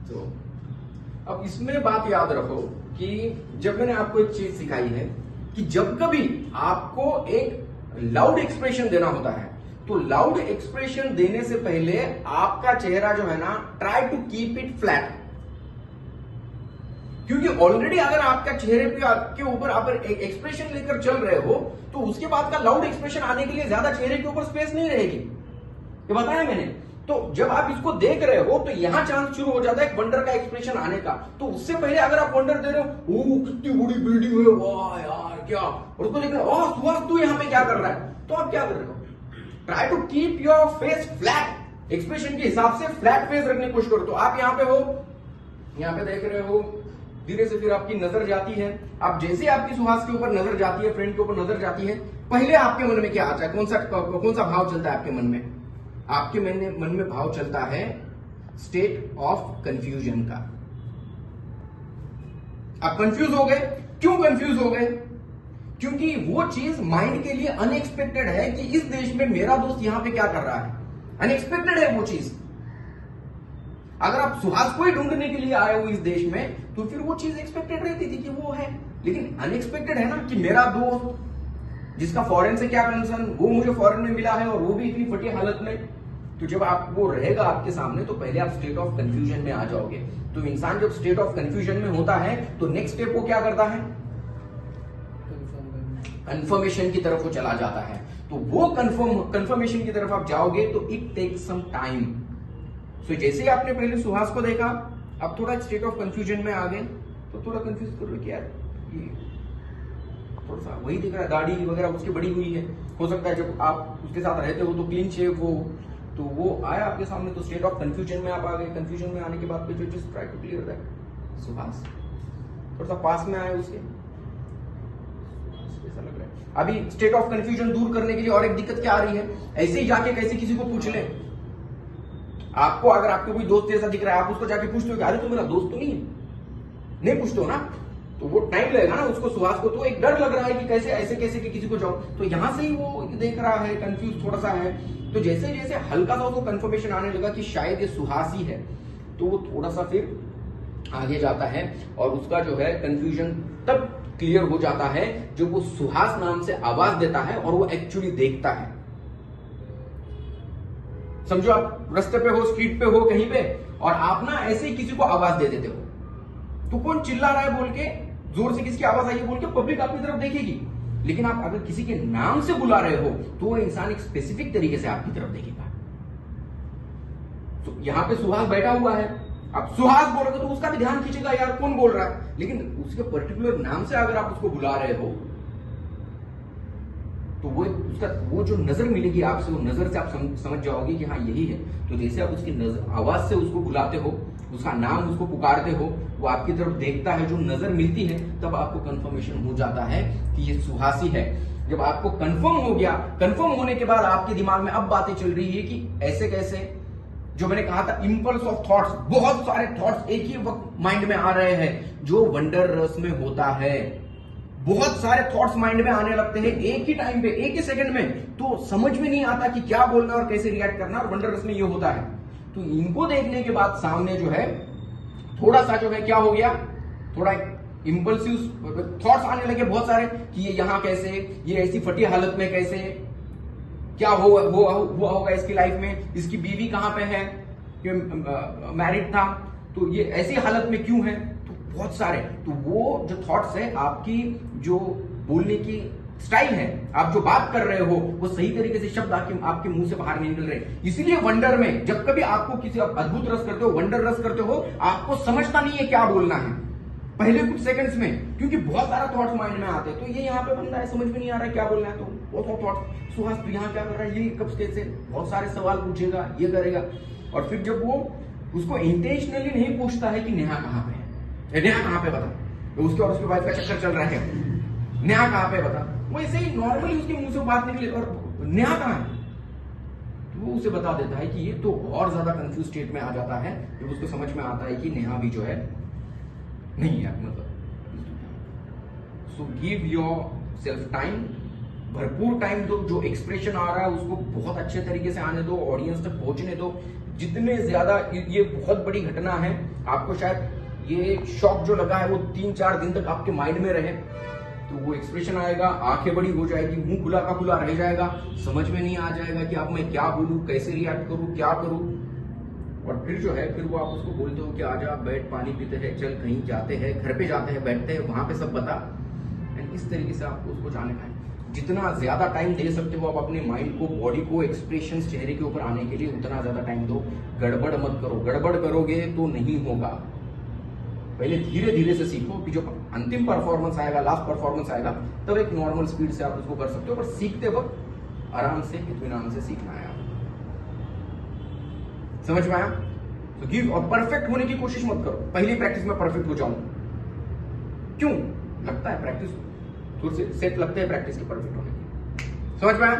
तो अब इसमें बात याद रखो कि जब मैंने आपको एक चीज सिखाई है कि जब कभी आपको एक लाउड एक्सप्रेशन देना होता है तो लाउड एक्सप्रेशन देने से पहले आपका चेहरा जो है ना, try to keep it flat. क्योंकि ऑलरेडी अगर आपका चेहरे पे आपके ऊपर आप एक एक्सप्रेशन लेकर चल रहे हो तो उसके बाद का लाउड एक्सप्रेशन आने के लिए ज्यादा चेहरे के ऊपर स्पेस नहीं रहेगी। ये बताया मैंने। तो जब आप इसको देख रहे हो तो यहां चांस शुरू हो जाता है एक वंडर का एक्सप्रेशन आने का। तो उससे पहले अगर आप वंडर दे रहे हो, ओ कितनी बड़ी बिल्डिंग है, वाह यार क्या, और उसको देख रहे हो, ओह सुहास तू यहां पे क्या कर रहा है, तो आप क्या कर रहे हो, try to keep your face flat. Expression के हिसाब से फ्लैट फेस रखने की कोशिश करो। तो आप यहां पे हो, यहां पे देख रहे हो, धीरे से फिर आपकी नजर जाती है। अब जैसे आपकी सुहास के ऊपर नजर जाती है, फ्रेंड के ऊपर नजर जाती है, पहले आपके मन में क्या आता है, कौन सा भाव चलता है आपके मन में? आपके मन में भाव चलता है स्टेट ऑफ कंफ्यूजन का। आप कंफ्यूज हो गए। क्यों कंफ्यूज हो गए? क्योंकि वो चीज माइंड के लिए अनएक्सपेक्टेड है कि इस देश में मेरा दोस्त यहां पे क्या कर रहा है। अनएक्सपेक्टेड है वो चीज। अगर आप सुहास को ही ढूंढने के लिए आए हो इस देश में तो फिर वो चीज एक्सपेक्टेड रहती थी कि वो है, लेकिन अनएक्सपेक्टेड है ना कि मेरा दोस्त जिसका फॉरेन से क्या कंसर्न, वो मुझे फॉरेन में मिला है और वो भी इतनी फटी हालत में। तो जब आप वो रहेगा आपके सामने तो पहले आप स्टेट ऑफ कंफ्यूजन में आ जाओगे। तो इंसान जब स्टेट ऑफ कंफ्यूजन में होता है तो नेक्स्ट स्टेप वो क्या करता है, कंफर्मेशन की तरफ वो चला जाता है। तो वो कंफर्मेशन की तरफ आप जाओगे तो इट टेक्स सम टाइम। सो जैसे ही आपने पहले सुहास को देखा, अब थोड़ा स्टेट ऑफ कंफ्यूजन में आ गए तो थोड़ा कंफ्यूज करो कि यार ये थोड़ा सा वही दिख रहा है, दाढ़ी वगैरह उसकी बड़ी हुई है। हो सकता है जब आप उसके साथ रहते हो तो क्लीन शेव हो, तो वो आया आपके सामने तो स्टेट ऑफ कंफ्यूजन में आप आ गए। कंफ्यूजन में आने के बाद just try to clear that. Suhas थोड़ा सा पास में आए उसके, ऐसा लग रहा है। अभी स्टेट ऑफ कंफ्यूजन दूर करने के लिए और एक दिक्कत क्या आ रही है, ऐसे ही जाके कैसे किसी को पूछ ले। आपको अगर आपको कोई दोस्त जैसा दिख रहा है, आप उसको जाके पूछते हो कि अरे तो मेरा दोस्त तो नहीं है, नहीं पूछते हो ना, तो वो टाइम लगेगा ना उसको, सुहास को तो एक डर लग रहा है कि कैसे ऐसे कैसे कि किसी को जाऊं। तो यहां से ही वो देख रहा है, कंफ्यूज थोड़ा सा है। तो जैसे जैसे हल्का सा उसको कंफर्मेशन आने लगा कि शायद ये सुहास ही है, तो वो थोड़ा सा फिर आगे जाता है और उसका जो है कंफ्यूजन तब क्लियर हो जाता है जब वो सुहास नाम से आवाज देता है और वो एक्चुअली देखता है। समझो आप रास्ते पे हो, स्ट्रीट पे हो, कहीं पे, और आप ना ऐसे ही किसी को आवाज दे देते हो, तो कौन चिल्ला रहा है बोल के, जोर से किसकी आवाज आई है बोल के पब्लिक आपकी तरफ देखेगी। लेकिन आप अगर किसी के नाम से बुला रहे हो तो वो इंसान एक स्पेसिफिक तरीके से आपकी तरफ देखेगा। तो यहां पे सुहास बैठा हुआ है, आप सुहास बोलोगे तो उसका भी ध्यान खींचेगा, यार कौन बोल रहा है। लेकिन उसके पर्टिकुलर नाम से अगर आप उसको बुला रहे हो तो वो जो नजर मिलेगी आपसे, वो नजर से आप समझ जाओगे कि हाँ यही है। तो जैसे आप उसकी आवाज से उसको बुलाते हो, उसका नाम उसको पुकारते हो, वो आपकी तरफ देखता है, जो नजर मिलती है, तब आपको कंफर्मेशन हो जाता है कि ये सुहासी है। जब आपको कंफर्म हो गया, कंफर्म होने के बाद आपके दिमाग में अब बातें चल रही है कि ऐसे कैसे, जो मैंने कहा था इंपल्स ऑफ थॉट्स, बहुत सारे थॉट्स एक ही वक्त माइंड में आ रहे हैं, जो वंडर रस में होता है। बहुत सारे थॉट्स माइंड में आने लगते हैं एक ही टाइम पे, एक ही सेकंड में, तो समझ में नहीं आता कि क्या बोलना और कैसे रिएक्ट करना, और वंडर रस में ये होता है। तो इनको देखने के बाद सामने जो है थोड़ा सा जो है क्या हो गया, थोड़ा इंपल्सिव थॉट्स आने लगे बहुत सारे कि ये यहां कैसे, ये ऐसी फटी हालत में कैसे, क्या हुआ होगा इसकी लाइफ में, इसकी बीवी कहां पे है, मैरिड था तो ये ऐसी हालत में क्यों है, तो बहुत सारे। तो वो जो थॉट्स है, आपकी जो बोलने की स्टाइल है, आप जो बात कर रहे हो, वो सही तरीके से शब्द आपके मुंह से बाहर नहीं निकल रहे। इसीलिए वंडर में जब कभी आपको किसी अद्भुत रस करते हो, वंडर रस करते हो, आपको समझता नहीं है क्या बोलना है पहले कुछ सेकंड्स में, क्योंकि बहुत सारा थॉट्स माइंड में आते हैं। तो ये यहाँ पे बंदा है, समझ में नहीं आ रहा है क्या बोलना है, तो बहुत थॉट्स, सुहास तू यहाँ क्या कर रहा है, ये कब कैसे, बहुत सारे सवाल पूछेगा, ये करेगा। और फिर जब वो उसको इंटेंशनली नहीं पूछता है कि नेहा कहाँ पे है, नेहा कहाँ पे बता, तो उसके और उसकी वाइफ का चक्कर चल रहा है, नेहा कहाँ पे बता, वो ऐसे ही नॉर्मली उसके मुंह से बात निकले और नेहा कहाँ है, तो वो उसे बता देता है कि ये, तो और ज्यादा कंफ्यूज स्टेट में आ जाता है जब उसको समझ में आता है कि नेहा भी जो है नहीं है, मतलब। So give your self time, भरपूर टाइम दो, जो एक्सप्रेशन आ रहा है उसको बहुत अच्छे तरीके से आने दो, ऑडियंस तक पहुंचने दो, जितने ज्यादा ये बहुत बड़ी घटना है, आपको शायद ये शॉक जो लगा है वो 3-4 दिन तक आपके माइंड में रहे, तो वो एक्सप्रेशन आएगा, आंखें बड़ी हो जाएगी, मुंह खुला का खुला रह जाएगा, समझ में नहीं आ जाएगा कि आप मैं क्या बोलूं, कैसे रिएक्ट करूं, क्या करूं। और फिर जो है, फिर वो आप उसको बोलते हो कि आजा बैठ, पानी पीते हैं, चल कहीं जाते हैं, घर पे जाते हैं, बैठते हैं, वहां पे सब बता। एंड इस तरीके से आपको उसको जाने का है। जितना ज्यादा टाइम दे सकते हो आप अपने माइंड को, बॉडी को, एक्सप्रेशन चेहरे के ऊपर आने के लिए, उतना ज्यादा टाइम दो। गड़बड़ मत करो, गड़बड़ करोगे तो नहीं होगा। पहले धीरे धीरे से सीखो कि जो अंतिम परफॉर्मेंस आएगा, लास्ट परफॉर्मेंस आएगा, तब एक नॉर्मल स्पीड से आप उसको कर सकते हो। पर सीखते वक्त आराम से, इत्मीनान से सीखना है। समझ में आया? तो गिव, और परफेक्ट होने की कोशिश मत करो। पहली प्रैक्टिस में परफेक्ट हो जाऊं, क्यों लगता है प्रैक्टिस थोड़ी सी सेट लगते हैं प्रैक्टिस के परफेक्ट होने की। समझ में आया?